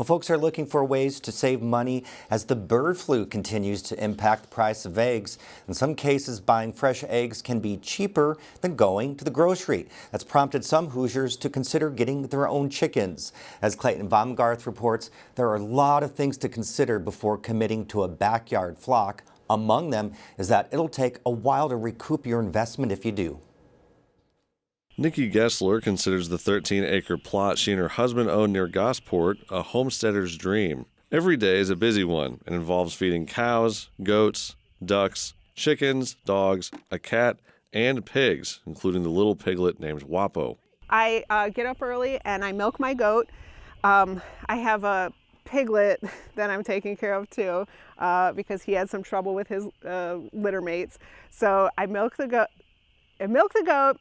Well, folks are looking for ways to save money as the bird flu continues to impact the price of eggs. In some cases, buying fresh eggs can be cheaper than going to the grocery. That's prompted some Hoosiers to consider getting their own chickens. As Clayton Baumgarth reports, there are a lot of things to consider before committing to a backyard flock. Among them is that it'll take a while to recoup your investment if you do. Nikki Gessler considers the 13-acre plot she and her husband own near Gosport a homesteader's dream. Every day is a busy one and involves feeding cows, goats, ducks, chickens, dogs, a cat, and pigs, including the little piglet named Guappo. I get up early and I milk my goat. I have a piglet that I'm taking care of too because he had some trouble with his litter mates. So I milk the goat,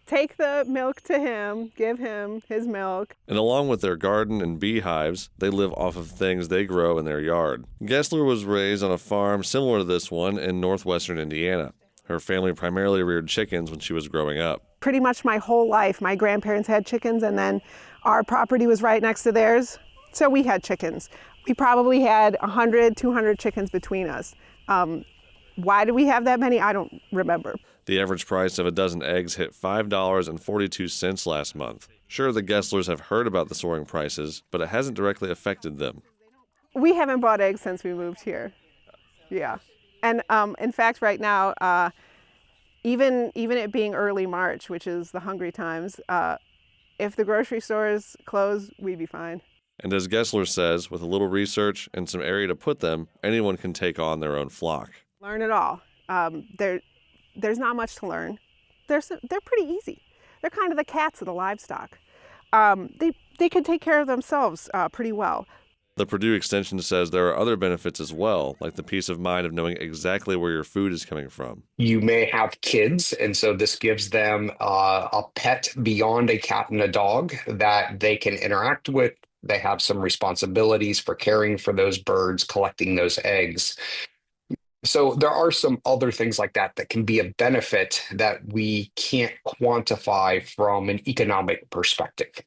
take the milk to him, give him his milk. And along with their garden and beehives, they live off of things they grow in their yard. Gessler was raised on a farm similar to this one in northwestern Indiana. Her family primarily reared chickens when she was growing up. Pretty much my whole life, my grandparents had chickens, and then our property was right next to theirs, so we had chickens. We probably had 100, 200 chickens between us. Why do we have that many? I don't remember. The average price of a dozen eggs hit $5.42 last month. Sure, the Gesslers have heard about the soaring prices, but it hasn't directly affected them. We haven't bought eggs since we moved here. Yeah. And in fact, right now, even it being early March, which is the hungry times, if the grocery stores close, we'd be fine. And as Gessler says, with a little research and some area to put them, anyone can take on their own flock. Learn it all. There's not much to learn. They're pretty easy. They're kind of the cats of the livestock. They can take care of themselves pretty well. The Purdue Extension says there are other benefits as well, like the peace of mind of knowing exactly where your food is coming from. You may have kids, and so this gives them a pet beyond a cat and a dog that they can interact with. They have some responsibilities for caring for those birds, collecting those eggs. So there are some other things like that that can be a benefit that we can't quantify from an economic perspective.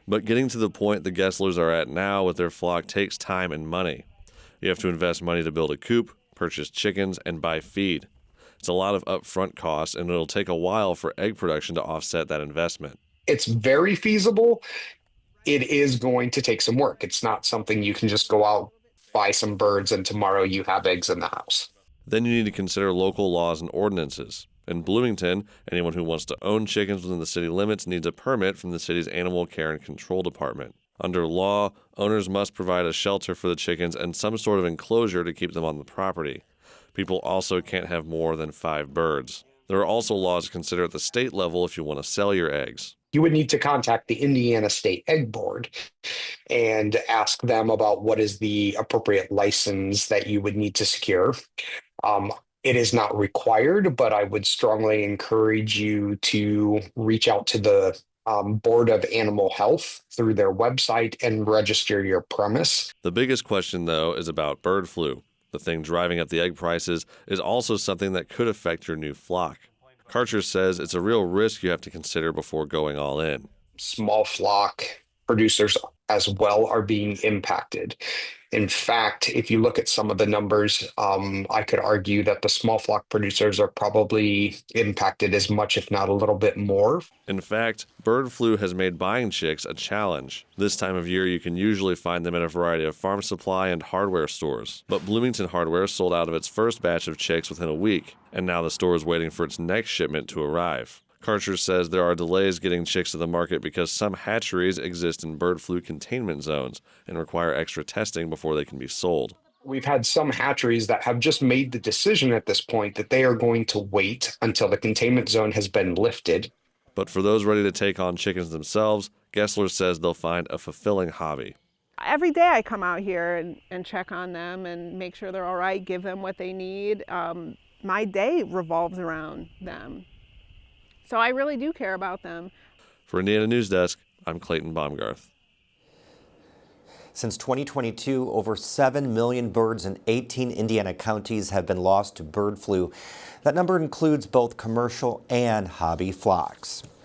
But getting to the point the Gesslers are at now with their flock takes time and money. You have to invest money to build a coop, purchase chickens, and buy feed. It's a lot of upfront costs, and it'll take a while for egg production to offset that investment. It's very feasible. It is going to take some work. It's not something you can just go out, buy some birds, and tomorrow you have eggs in the house. Then you need to consider local laws and ordinances. In Bloomington, anyone who wants to own chickens within the city limits needs a permit from the city's Animal Care and Control Department. Under law, owners must provide a shelter for the chickens and some sort of enclosure to keep them on the property. People also can't have more than 5 birds. There are also laws to consider at the state level if you want to sell your eggs. You would need to contact the Indiana State Egg Board and ask them about what is the appropriate license that you would need to secure. It is not required, but I would strongly encourage you to reach out to the Board of Animal Health through their website and register your premise. The biggest question, though, is about bird flu. The thing driving up the egg prices is also something that could affect your new flock. Karcher says it's a real risk you have to consider before going all in. Small flock producers as well are being impacted. In fact, if you look at some of the numbers, I could argue that the small flock producers are probably impacted as much, if not a little bit more. In fact, bird flu has made buying chicks a challenge. This time of year, you can usually find them at a variety of farm supply and hardware stores. But Bloomington Hardware sold out of its first batch of chicks within a week, and now the store is waiting for its next shipment to arrive. Karcher says there are delays getting chicks to the market because some hatcheries exist in bird flu containment zones and require extra testing before they can be sold. We've had some hatcheries that have just made the decision at this point that they are going to wait until the containment zone has been lifted. But for those ready to take on chickens themselves, Gessler says they'll find a fulfilling hobby. Every day I come out here and check on them and make sure they're all right, give them what they need. My day revolves around them. So I really do care about them. For Indiana News Desk, I'm Clayton Baumgarth. Since 2022, over 7 million birds in 18 Indiana counties have been lost to bird flu. That number includes both commercial and hobby flocks.